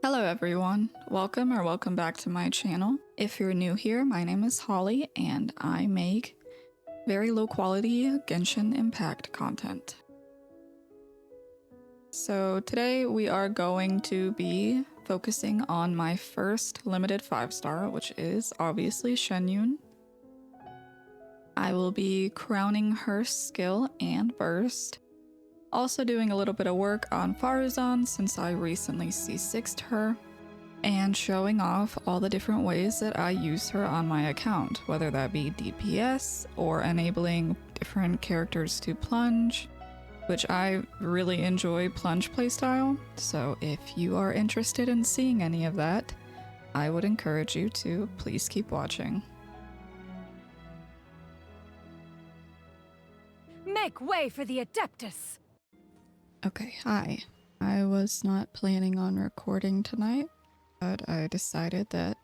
Hello everyone, welcome back to my channel. If you're new here, my name is Holly and I make very low quality Genshin Impact content. So today we are going to be focusing on my first limited 5-star, which is obviously Shenyun. I will be crowning her skill and burst. Also doing a little bit of work on Faruzan since I recently C6'd her, and showing off all the different ways that I use her on my account, whether that be DPS or enabling different characters to plunge, which I really enjoy plunge playstyle, so if you are interested in seeing any of that, I would encourage you to please keep watching. Make way for the Adeptus! Okay, hi. I was not planning on recording tonight, but I decided that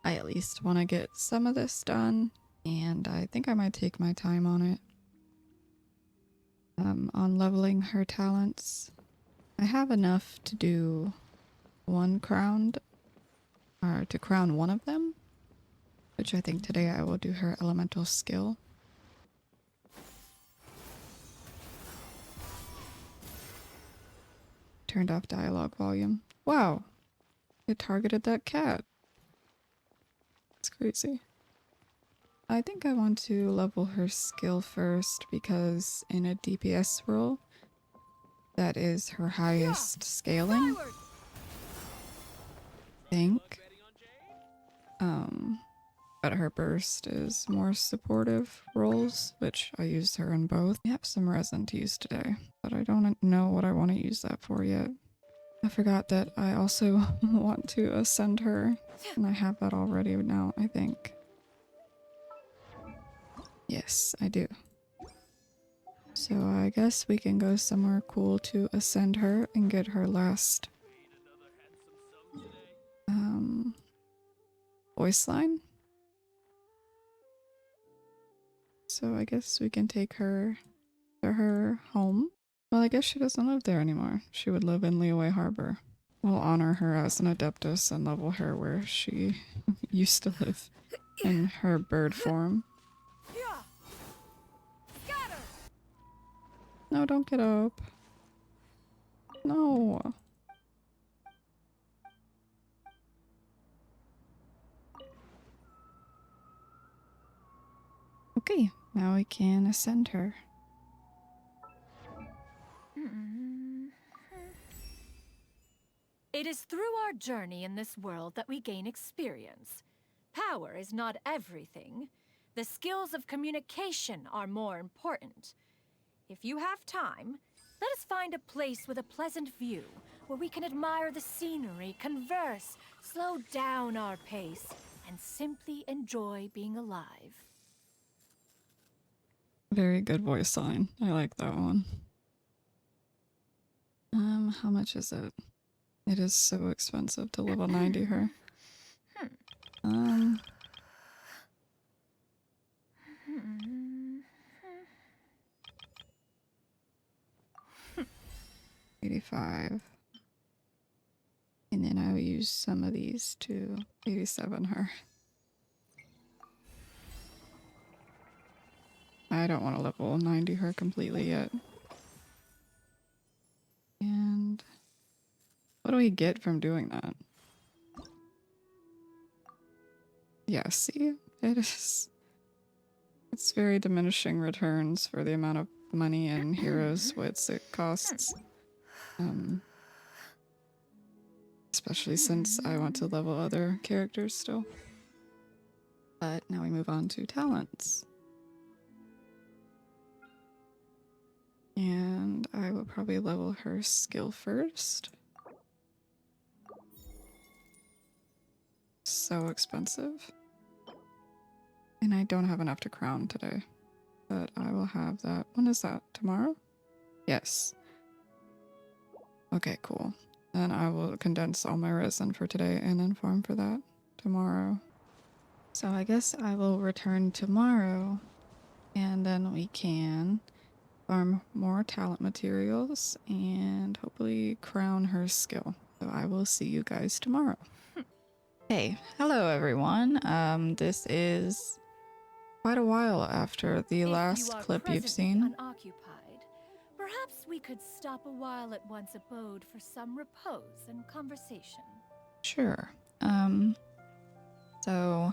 I at least want to get some of this done, and I think I might take my time on it. On leveling her talents. I have enough to do one crowned, or to crown one of them, which I think today I will do her elemental skill. Turned off dialogue volume. Wow, it targeted that cat. It's crazy. I think I want to level her skill first because in a DPS role, that is her highest scaling. I think. But her burst is more supportive roles, which I used her in both. I have some resin to use today, but I don't know what I want to use that for yet. I forgot that I also want to ascend her, and I have that already now, I think. Yes, I do. So I guess we can go somewhere cool to ascend her and get her last voice line. So I guess we can take her to her home. Well, I guess she doesn't live there anymore. She would live in Liyue Harbor. We'll honor her as an Adeptus and level her where she used to live in her bird form. No, don't get up. No. Okay, now we can ascend her. It is through our journey in this world that we gain experience. Power is not everything. The skills of communication are more important. If you have time, let us find a place with a pleasant view, where we can admire the scenery, converse, slow down our pace, and simply enjoy being alive. Very good voice line. I like that one. How much is it? It is so expensive to level 90 her. 85. And then I will use some of these to 87 her. I don't want to level 90 her completely yet. And what do we get from doing that? Yeah, see? It's very diminishing returns for the amount of money and heroes wits it costs. Especially since I want to level other characters still. But now we move on to talents. And I will probably level her skill first. So expensive. And I don't have enough to crown today. But I will have that. When is that? Tomorrow? Yes. Okay, cool. Then I will condense all my resin for today and then farm for that tomorrow. So I guess I will return tomorrow and then we can farm more talent materials and hopefully crown her skill. So I will see you guys tomorrow. Hey, hello everyone. This is quite a while after the last clip you've seen. Unoccupied, perhaps we could stop a while at one's abode for some repose and conversation. Sure. So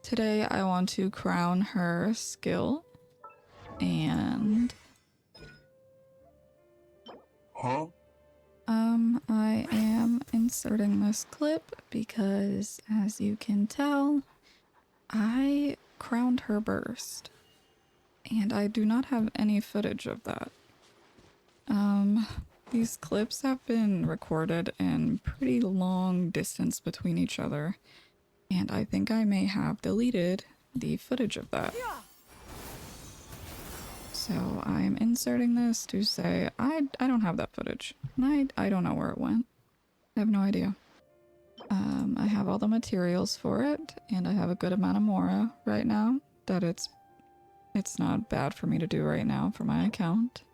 today I want to crown her skill and I am inserting this clip because, as you can tell, I crowned her burst, and I do not have any footage of that. These clips have been recorded in pretty long distance between each other, and I think I may have deleted the footage of that. So I'm inserting this to say I don't have that footage, and I don't know where it went. I have no idea. I have all the materials for it, and I have a good amount of Mora right now that it's not bad for me to do right now for my account.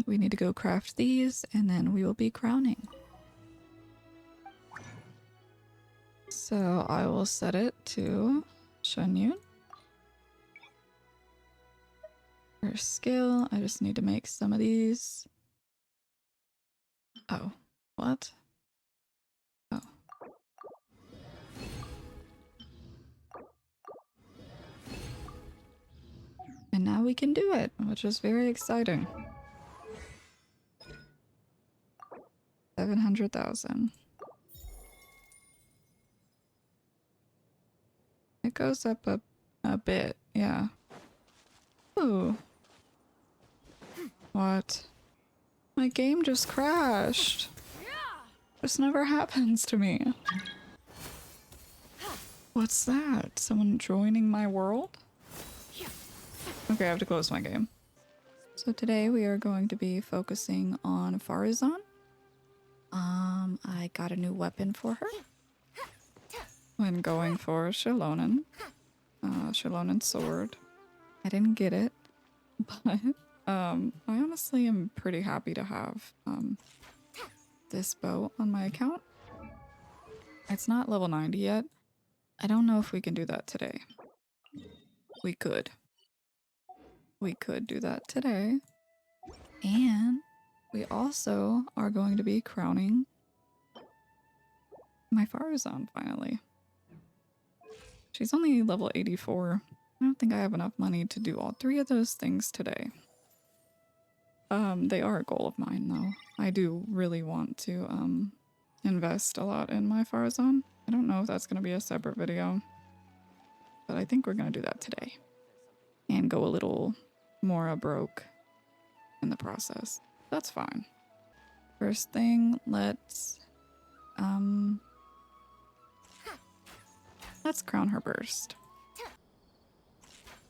We need to go craft these, and then we will be crowning. So I will set it to Shenyun. Her skill, I just need to make some of these. Oh, what? Oh. And now we can do it, which is very exciting. 700,000. It goes up a bit, yeah. Ooh. What? My game just crashed. This never happens to me. What's that? Someone joining my world? Okay, I have to close my game. So today we are going to be focusing on Faruzan. I got a new weapon for her when going for Shalonen. Shalonen's sword. I didn't get it, but I honestly am pretty happy to have this bow on my account. It's not level 90 yet. I don't know if we can do that today. We could. We could do that today. And we also are going to be crowning my Faruzan finally. She's only level 84. I don't think I have enough money to do all three of those things today. They are a goal of mine though. I do really want to invest a lot in my Faruzan. I don't know if that's going to be a separate video, but I think we're going to do that today and go a little more broke in the process. That's fine. First thing, let's crown her burst.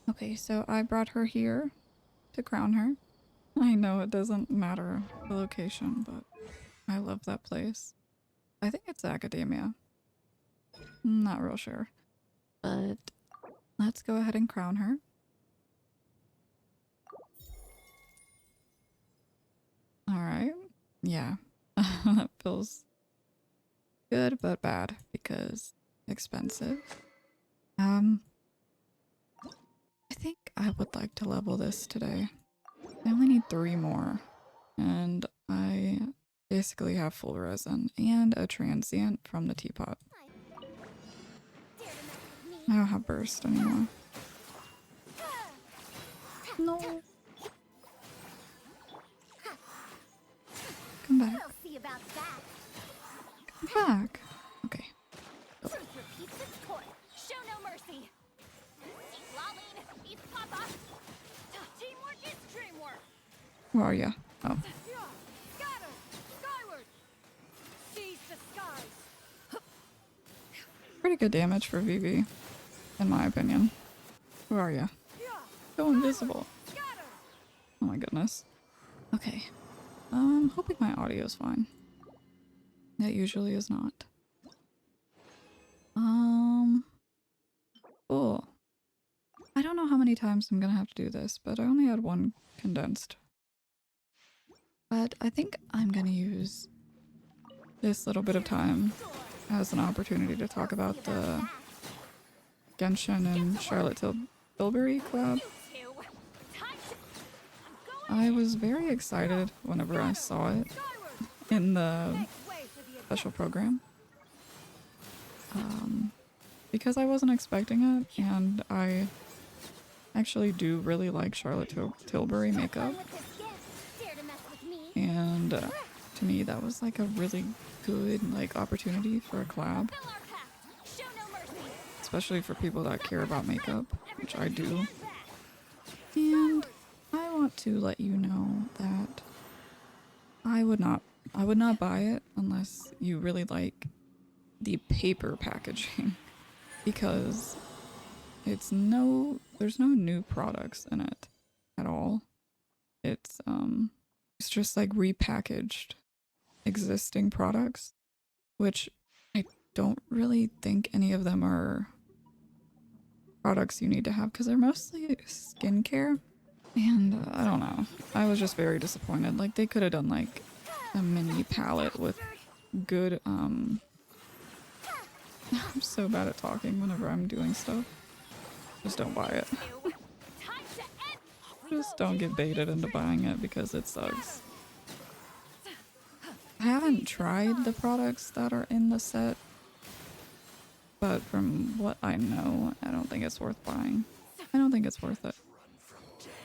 Okay, so I brought her here to crown her. I know it doesn't matter the location, but I love that place. I think it's academia. Not real sure. But let's go ahead and crown her. Alright. Yeah. That feels good but bad because expensive. I think I would like to level this today. I only need 3 more. And I basically have full resin and a transient from the teapot. I don't have burst anymore. No. Come back. Come back. Okay. Go. Show no mercy. Teamwork is dreamwork. Where are ya? Oh. Scatter! Skyward! Seize the skies! Pretty good damage for VV, in my opinion. Where are ya? Go invisible. Oh my goodness. Okay. Hoping my audio is fine. It usually is not. Cool. I don't know how many times I'm gonna have to do this, but I only had one condensed. But I think I'm gonna use this little bit of time as an opportunity to talk about the Genshin and Charlotte Tilbury collab. I was very excited whenever I saw it in the special program. Because I wasn't expecting it, and I actually do really like Charlotte Tilbury makeup. And to me, that was like a really good opportunity for a collab. Especially for people that care about makeup, which I do. And I want to let you know that I would not buy it unless you really like the paper packaging, because there's no new products in it at all. It's just like repackaged existing products, which I don't really think any of them are products you need to have, because they're mostly skincare. And I don't know, I was just very disappointed. Like, they could have done like a mini palette with good I'm so bad at talking whenever I'm doing stuff. Just don't buy it. Just don't get baited into buying it because it sucks. I haven't tried the products that are in the set, but from what I know, I don't think it's worth buying. I don't think it's worth it.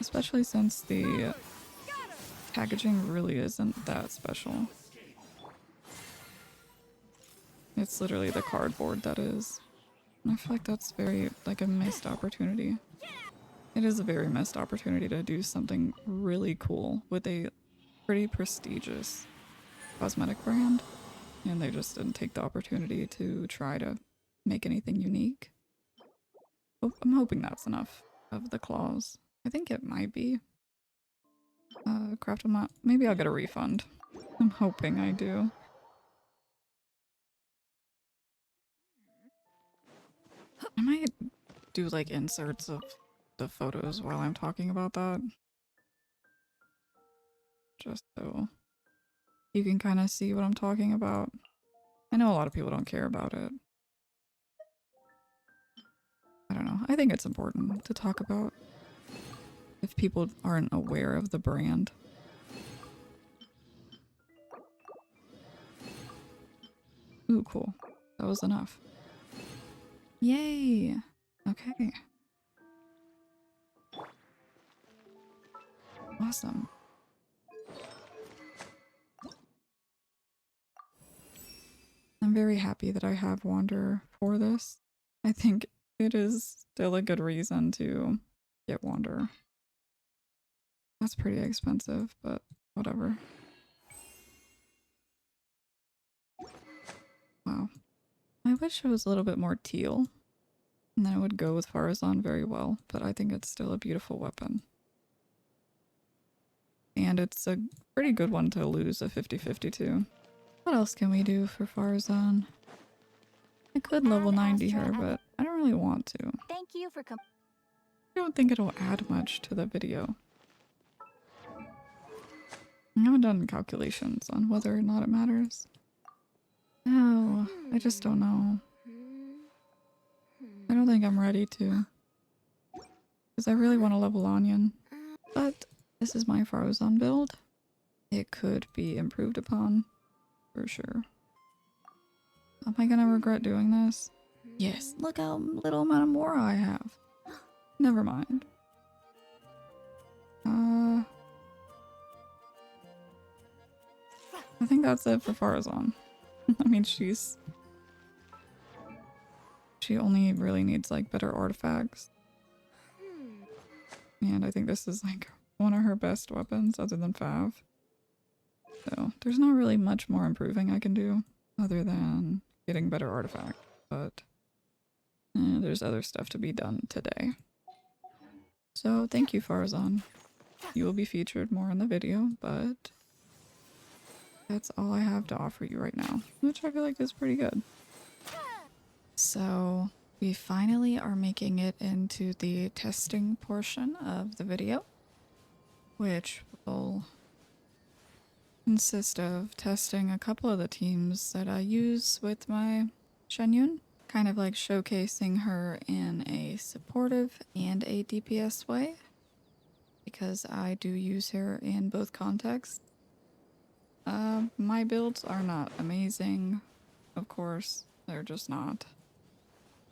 Especially since the packaging really isn't that special. It's literally the cardboard that is. And I feel like that's very, like, a missed opportunity. It is a very missed opportunity to do something really cool with a pretty prestigious cosmetic brand. And they just didn't take the opportunity to try to make anything unique. I'm hoping that's enough of the claws. I think it might be. Craft them up. Maybe I'll get a refund. I'm hoping I do. I might do like inserts of the photos while I'm talking about that. Just so you can kind of see what I'm talking about. I know a lot of people don't care about it. I don't know. I think it's important to talk about if people aren't aware of the brand. Ooh, cool. That was enough. Yay! Okay. Awesome. I'm very happy that I have Wanderer for this. I think it is still a good reason to get Wanderer. That's pretty expensive, but whatever. Wow. I wish it was a little bit more teal, and then it would go with Faruzan very well, but I think it's still a beautiful weapon. And it's a pretty good one to lose a 50-50 to. What else can we do for Faruzan? I could level 90 her, but I don't really want to. Thank you for I don't think it'll add much to the video. I haven't done calculations on whether or not it matters. No, I just don't know. I don't think I'm ready to. Because I really want to level Onion. But this is my Faruzan build. It could be improved upon, for sure. Am I gonna regret doing this? Yes, look how little amount of more I have. Never mind. I think that's it for Faruzan. I mean, she only really needs like better artifacts. And I think this is like one of her best weapons other than Fav. So there's not really much more improving I can do other than getting better artifact, but there's other stuff to be done today. So thank you, Faruzan. You will be featured more in the video, but that's all I have to offer you right now, which I feel like is pretty good. So we finally are making it into the testing portion of the video, which will consist of testing a couple of the teams that I use with my Shenyun, kind of like showcasing her in a supportive and a DPS way, because I do use her in both contexts. My builds are not amazing, of course, they're just not.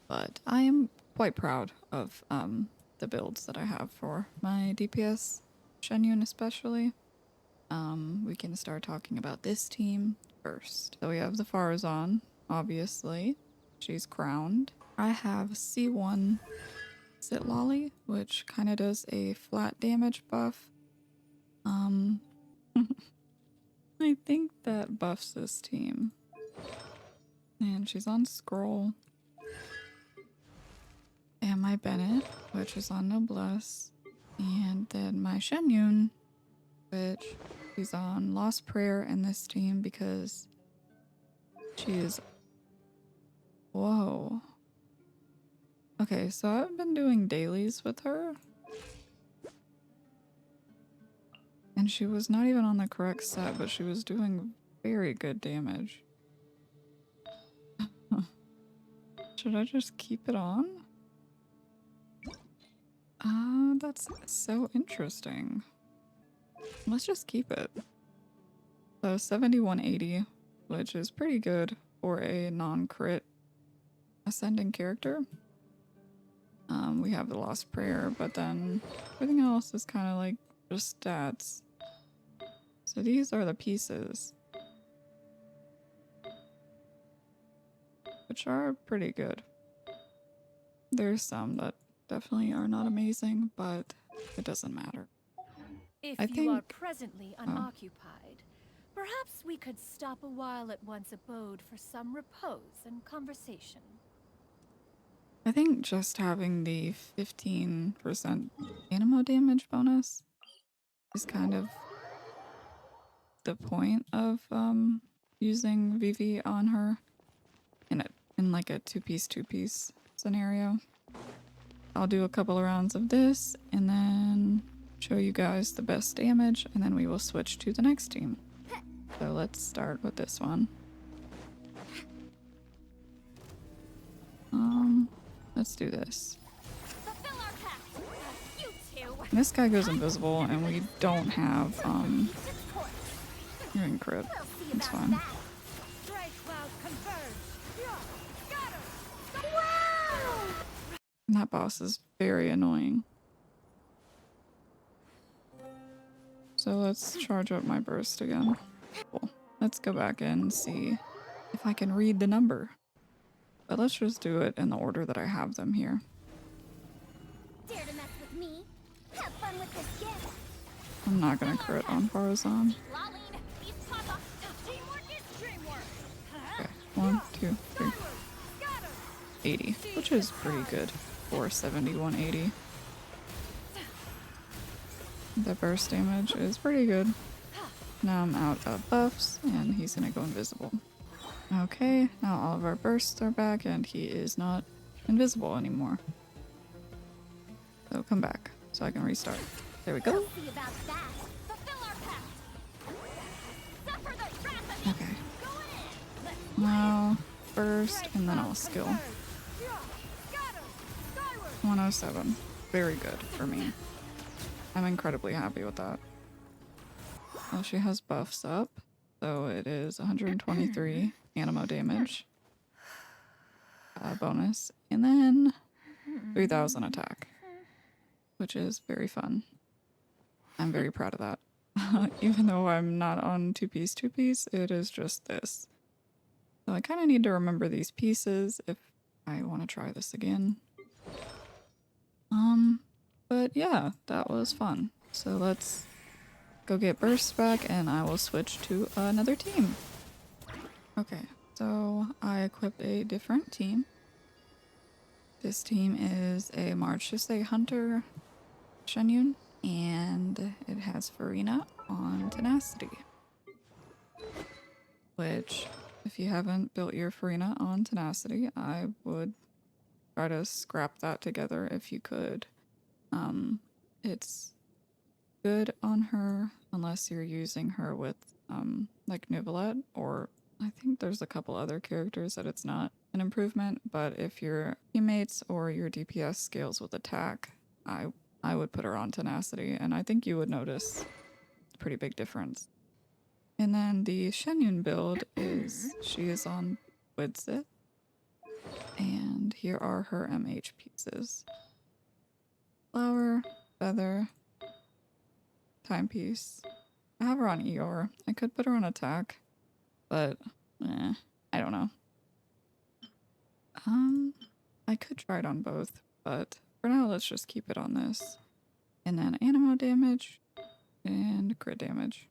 But I am quite proud of the builds that I have for my DPS, Shenyun especially. We can start talking about this team first. So we have the faruzan, obviously. She's crowned. I have C1 Zitlolly, which kind of does a flat damage buff. I think that buffs this team. And she's on Scroll. And my Bennett, which is on Noblesse. And then my Shenyun, which she's on Lost Prayer in this team because she is... Whoa. Okay, so I've been doing dailies with her. And she was not even on the correct set, but she was doing very good damage. Should I just keep it on? That's so interesting. Let's just keep it. So 7180, which is pretty good for a non-crit ascending character. We have the Lost Prayer, but then everything else is kind of like just stats. So these are the pieces, which are pretty good. There's some that definitely are not amazing, but it doesn't matter. If I you are think... presently unoccupied, perhaps we could stop a while at one's abode for some repose and conversation. I think just having the 15% animo damage bonus is kind of the point of using Vivi on her in like a two-piece scenario. I'll do a couple of rounds of this and then show you guys the best damage, and then we will switch to the next team. So let's start with this one. Let's do this. This guy goes invisible and we don't have you're in crit. It's fine. And that boss is very annoying. So let's charge up my burst again. Cool. Let's go back in and see if I can read the number. But let's just do it in the order that I have them here. Dare to mess with me? Have fun with this gift. I'm not gonna crit on faruzan. Okay, 1, 2, 3. 80, which is pretty good for 7180. The burst damage is pretty good. Now I'm out of buffs and he's gonna go invisible. Okay, now all of our bursts are back and he is not invisible anymore. So come back so I can restart. There we go. Okay. Now burst and then I'll skill. 107. Very good for me. I'm incredibly happy with that. Well, she has buffs up, so it is 123 animo damage bonus, and then 3000 attack, which is very fun. I'm very proud of that. Even though I'm not on two-piece, it is just this. So I kind of need to remember these pieces if I want to try this again. But yeah, that was fun. So let's go get burst back and I will switch to another team. Okay, so I equipped a different team. This team is a March to Say Hunter Shenyun, and it has Farina on Tenacity. Which, if you haven't built your Farina on Tenacity, I would try to scrap that together if you could. It's good on her unless you're using her with like Nivelette, or I think there's a couple other characters that it's not an improvement, but if your teammates or your DPS scales with attack, I would put her on tenacity, and I think you would notice a pretty big difference. And then the Shenyun build is she is on Widsit, and here are her MH pieces: flower, feather, timepiece. I have her on ER. I could put her on attack, but I don't know. I could try it on both, but for now, let's just keep it on this. And then animo damage and crit damage.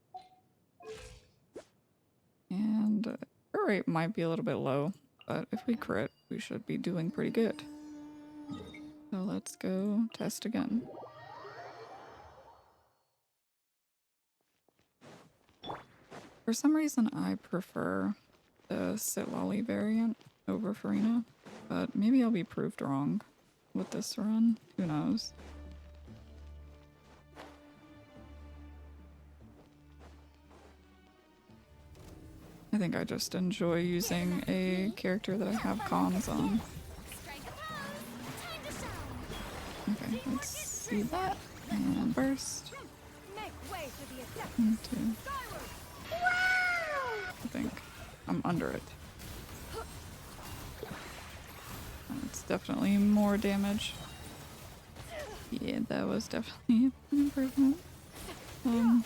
And crit rate might be a little bit low, but if we crit, we should be doing pretty good. So let's go test again. For some reason, I prefer the Sitlolly variant over Farina, but maybe I'll be proved wrong with this run. Who knows? I think I just enjoy using a character that I have cons on. Okay, let's see that. And burst. 1, 2. I think I'm under it. It's definitely more damage. Yeah, that was definitely an improvement. I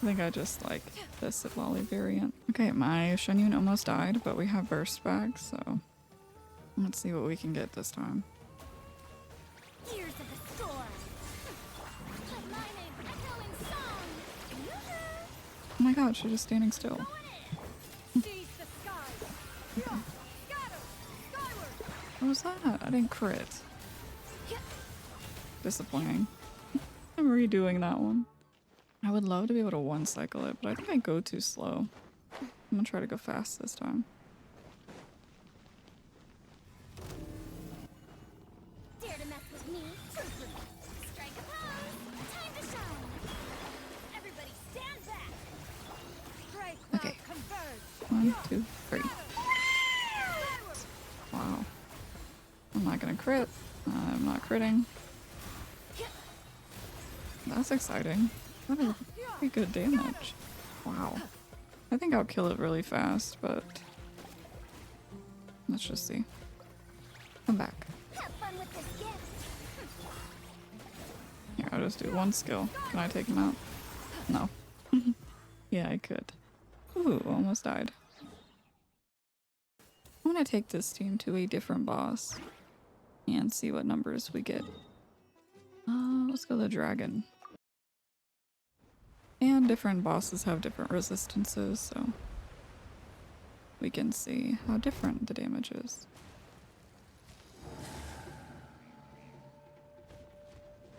think I just like the Sitlolly variant. Okay, my Shenyun almost died, but we have burst back, so let's see what we can get this time. Ears of the storm. Let my name echo in song. Oh my god, she's just standing still. Seize the sky. Scatter. Skyward. What was that? I didn't crit. Disappointing. I'm redoing that one. I would love to be able to one cycle it, but I think I go too slow. I'm gonna try to go fast this time. Dare to mess with me? Strike a pose. Time to shine. Everybody stand back. Strike Okay. converge. 1, 2, 3. Wow. I'm not gonna crit. I'm not critting. That's exciting. That is pretty good damage. Wow. I think I'll kill it really fast, but let's just see. Come back. Have fun with this gift. Here, I'll just do one skill. Can I take him out? No. Yeah, I could. Ooh, almost died. I'm gonna take this team to a different boss and see what numbers we get. Let's go the dragon. And different bosses have different resistances, so we can see how different the damage is.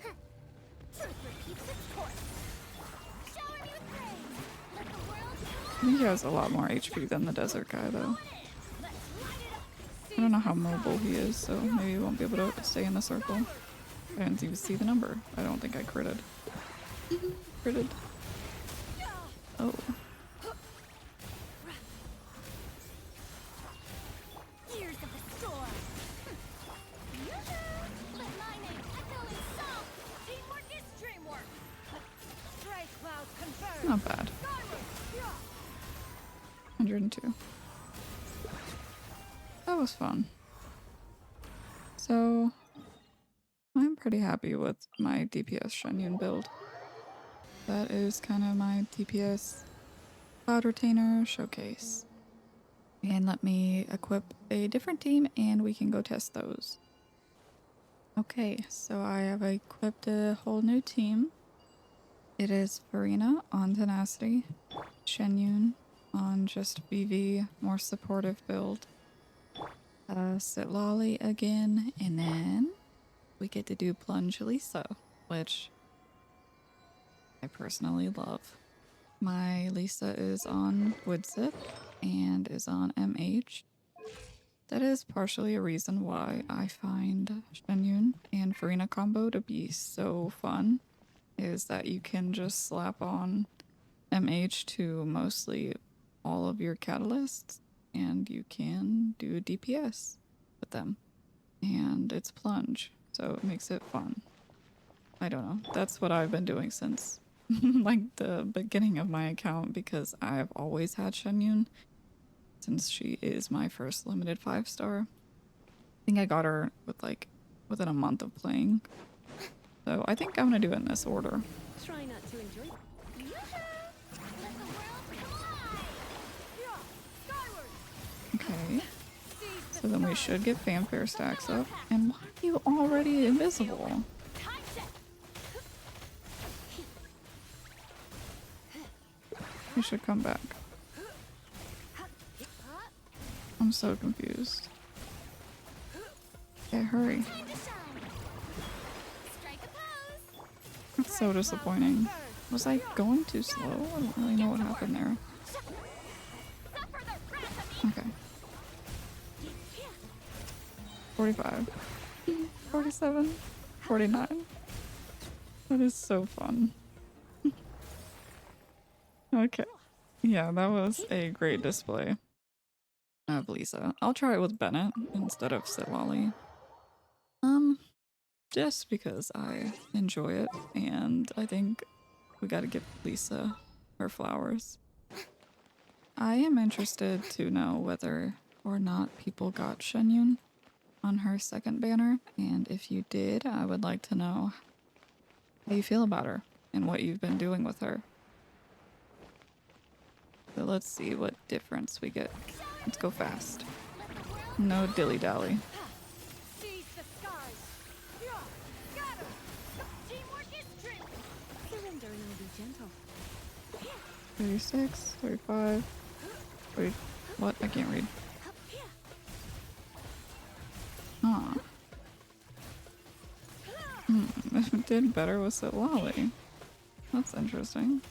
Truth repeats its course. Shower me with praise. Let the world I think he has a lot more HP than the desert guy, though. I don't know how mobile he is, so maybe he won't be able to stay in the circle. I didn't even see the number. I don't think I critted. Critted. Oh. Ears of the storm. Let my name echo in song. Teamwork is dreamwork. Strike cloud converge. Not bad. 102. That was fun. So, I'm pretty happy with my DPS Shenyun build. That is kind of my DPS Cloud Retainer showcase. And let me equip a different team and we can go test those. Okay, so I have equipped a whole new team. It is Farina on Tenacity, Shenyun on just VV, more supportive build, Sitlolly again, and then we get to do Plunge Lisa, which I personally love. My Lisa is on Widsit and is on MH. That is partially a reason why I find Shenyun and Farina combo to be so fun, is that you can just slap on MH to mostly all of your catalysts, and you can do DPS with them. And it's plunge, so it makes it fun. I don't know. That's what I've been doing since like the beginning of my account, because I've always had Shenyun since she is my first limited 5-star. I think I got her with like within a month of playing. So I think I'm gonna do it in this order. Try not to enjoy it. Let the world collide! Okay. So then we should get fanfare stacks up. And why are you already invisible? You should come back. I'm so confused. Okay, hurry. That's so disappointing. Was I going too slow? I don't really know what happened there. Okay. 45. 47. 49. That is so fun. Okay. Yeah, that was a great display of Lisa. I'll try it with Bennett instead of Sitlali. Just because I enjoy it, and I think we gotta give Lisa her flowers. I am interested to know whether or not people got Shenyun on her second banner, and if you did, I would like to know how you feel about her and what you've been doing with her. So let's see what difference we get. Let's go fast. No dilly-dally. Seize the skies! Scatter! Teamwork is strength! Surrender and I'll be gentle. 36, 35, 30, what? I can't read. Huh. It did better with Sitlali. That's interesting.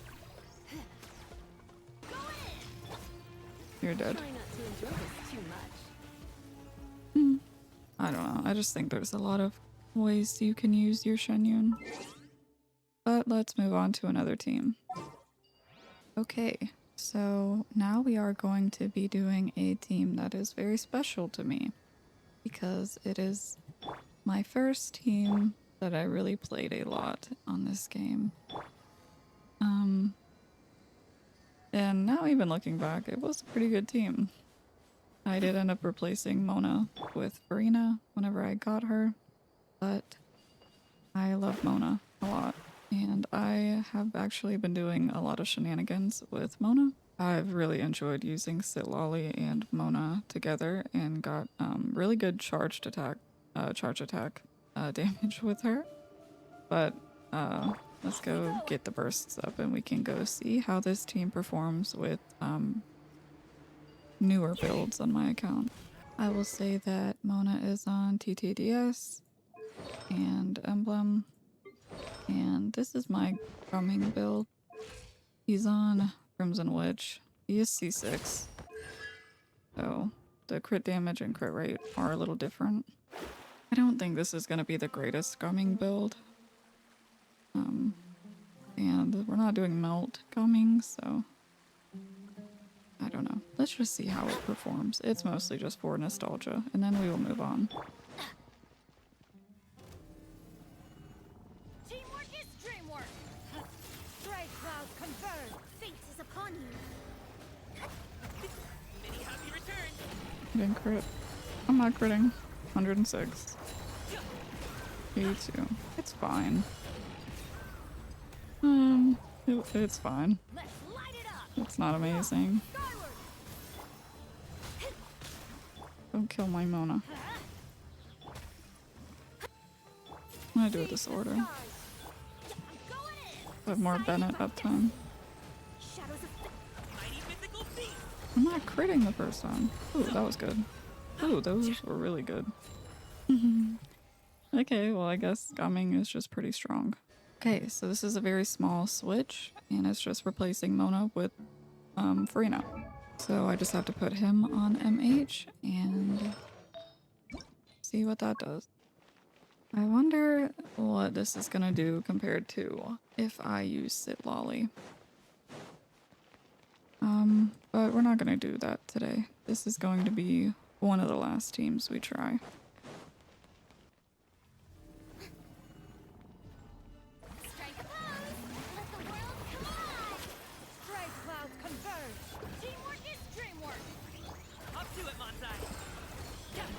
You're dead. Try not to enjoy this too much. I don't know. I just think there's a lot of ways you can use your Shenyun. But let's move on to another team. Okay, so now we are going to be doing a team that is very special to me, because it is my first team that I really played a lot on this game. And now even looking back, it was a pretty good team. I did end up replacing Mona with Farina whenever I got her, but I love Mona a lot. And I have actually been doing a lot of shenanigans with Mona. I've really enjoyed using Sitlali and Mona together and got really good charge attack damage with her. But let's go get the bursts up and we can go see how this team performs with newer builds on my account. I will say that Mona is on TTDS and Emblem, and this is my coming build. He's on Crimson Witch. He is C6, so the crit damage and crit rate are a little different. I don't think this is going to be the greatest coming build. And we're not doing melt coming, so I don't know. Let's just see how it performs. It's mostly just for nostalgia, and then we will move on. Teamwork is dreamwork! Stray clouds converge! Fate is upon you! Many happy returns. I didn't crit. I'm not critting. 106. 82. It's fine. It's fine. Let's light it up! It's not amazing. Skyward! Don't kill my Mona. I'm gonna do it this order. I'm going in! Have more Bennett uptime. Shadows of Mighty mythical beast. I'm not critting the first time. Ooh, that was good. Ooh, those were really good. Okay, well I guess Gumming is just pretty strong. Okay, so this is a very small switch, and it's just replacing Mona with Farina. So I just have to put him on MH and see what that does. I wonder what this is gonna do compared to if I use Sitlali. But we're not gonna do that today. This is going to be one of the last teams we try. Strike a pose! Let the world collide! Bright clouds converge! Teamwork is dreamwork! Up to it, Monsai. Yeah.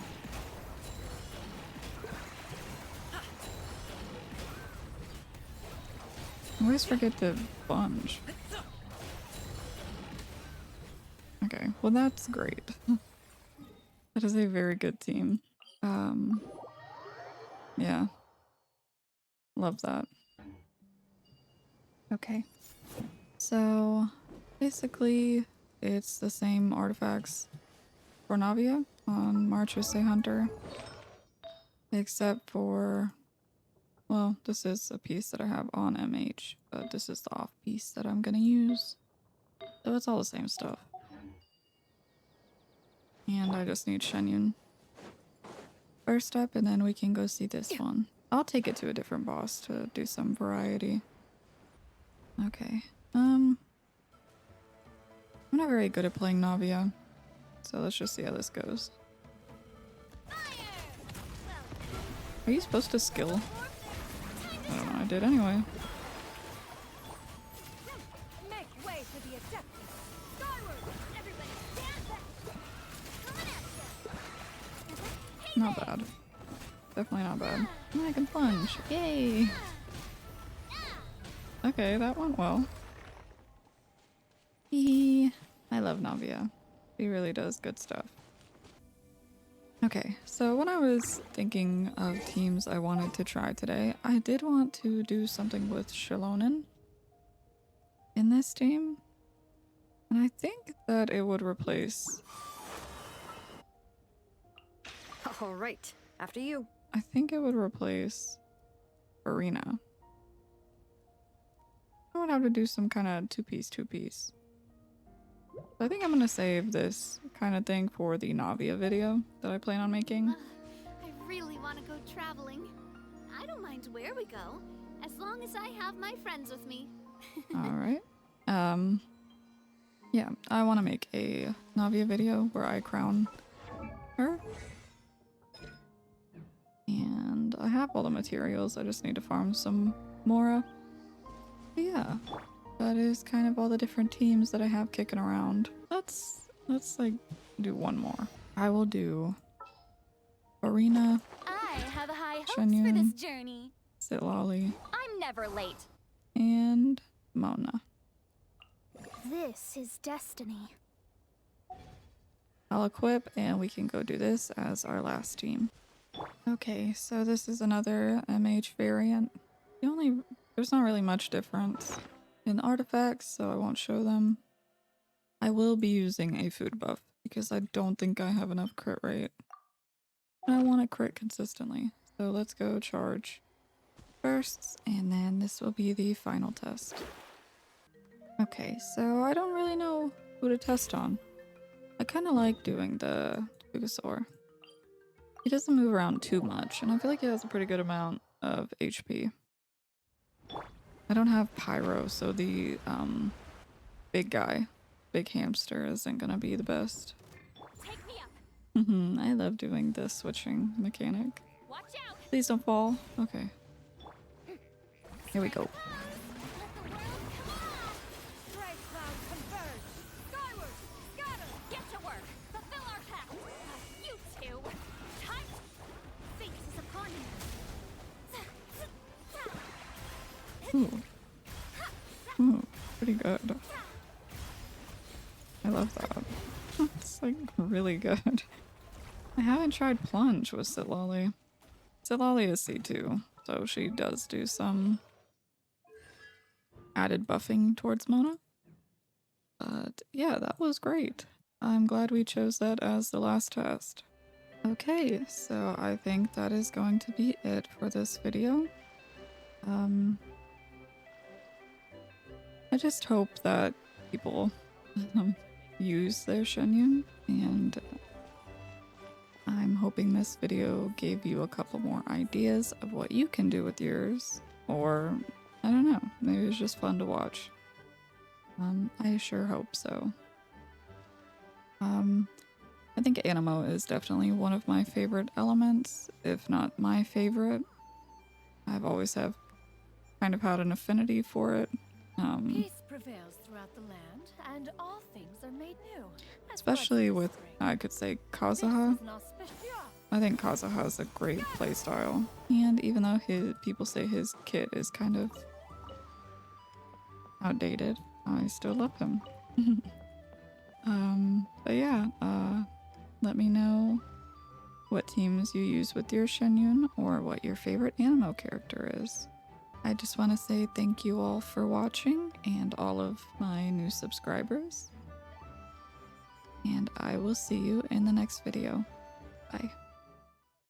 I always forget to plunge. Okay, well that's great. That is a very good team. Yeah. Love that. Okay. So, basically, it's the same artifacts for Navia on Marchese Hunter. Except for... Well, this is a piece that I have on MH, but this is the off piece that I'm gonna use. So it's all the same stuff. And I just need Shenyun first step, and then we can go see this one. I'll take it to a different boss to do some variety. Okay. I'm not very good at playing Navia, so let's just see how this goes. Are you supposed to skill? I don't know, I did anyway. Make way for the Adeptus! Skyward! Everybody stand back! Coming at ya! Not bad. Definitely not bad. I can plunge. Yay! Okay, that went well. I love Navia. She really does good stuff. Okay, so when I was thinking of teams I wanted to try today, I did want to do something with Shilonen in this team. And I think that it would replace... All right, after you. I think it would replace Arena. I would have to do some kind of two-piece. I think I'm gonna save this kind of thing for the Navia video that I plan on making. I really want to go traveling. I don't mind where we go, as long as I have my friends with me. Alright. Yeah, I want to make a Navia video where I crown her. And I have all the materials, I just need to farm some Mora. But yeah, that is kind of all the different teams that I have kicking around. Let's like do one more. I will do Arena, I have high hopes for Shenyun, this journey. Sitlali, I'm never late. and Mona. This is destiny. I'll equip and we can go do this as our last team. Okay, so this is another MH variant. There's not really much difference in artifacts, so I won't show them. I will be using a food buff because I don't think I have enough crit rate. I want to crit consistently, so let's go charge first, and then this will be the final test. Okay, so I don't really know who to test on. I kind of like doing the Fugasaur. He doesn't move around too much, and I feel like he has a pretty good amount of HP. I don't have Pyro, so the big hamster isn't gonna be the best. Take me up. I love doing the switching mechanic. Watch out. Please don't fall. Okay. Here we go. Bright clouds converge! Skyward. Scatter. Get to work. Fulfill our pact. You two. Time. Fate is upon you. Ooh. Ooh, pretty good. I love that. It's like really good. I haven't tried plunge with Sitlali. Sitlali is C2, so she does do some added buffing towards Mona. But yeah, that was great. I'm glad we chose that as the last test. Okay, so I think that is going to be it for this video. I just hope that people use their Shenyun, and I'm hoping this video gave you a couple more ideas of what you can do with yours, or I don't know, maybe it's just fun to watch. I sure hope so. I think Animo is definitely one of my favorite elements, if not my favorite. I've always have kind of had an affinity for it. Peace prevails throughout the land, and all things are made new. Especially with, I could say, Kazuha. I think Kazuha has a great playstyle. And even though people say his kit is kind of outdated, I still love him. But yeah, let me know what teams you use with your Shenyun or what your favorite Animo character is. I just want to say thank you all for watching and all of my new subscribers. And I will see you in the next video. Bye.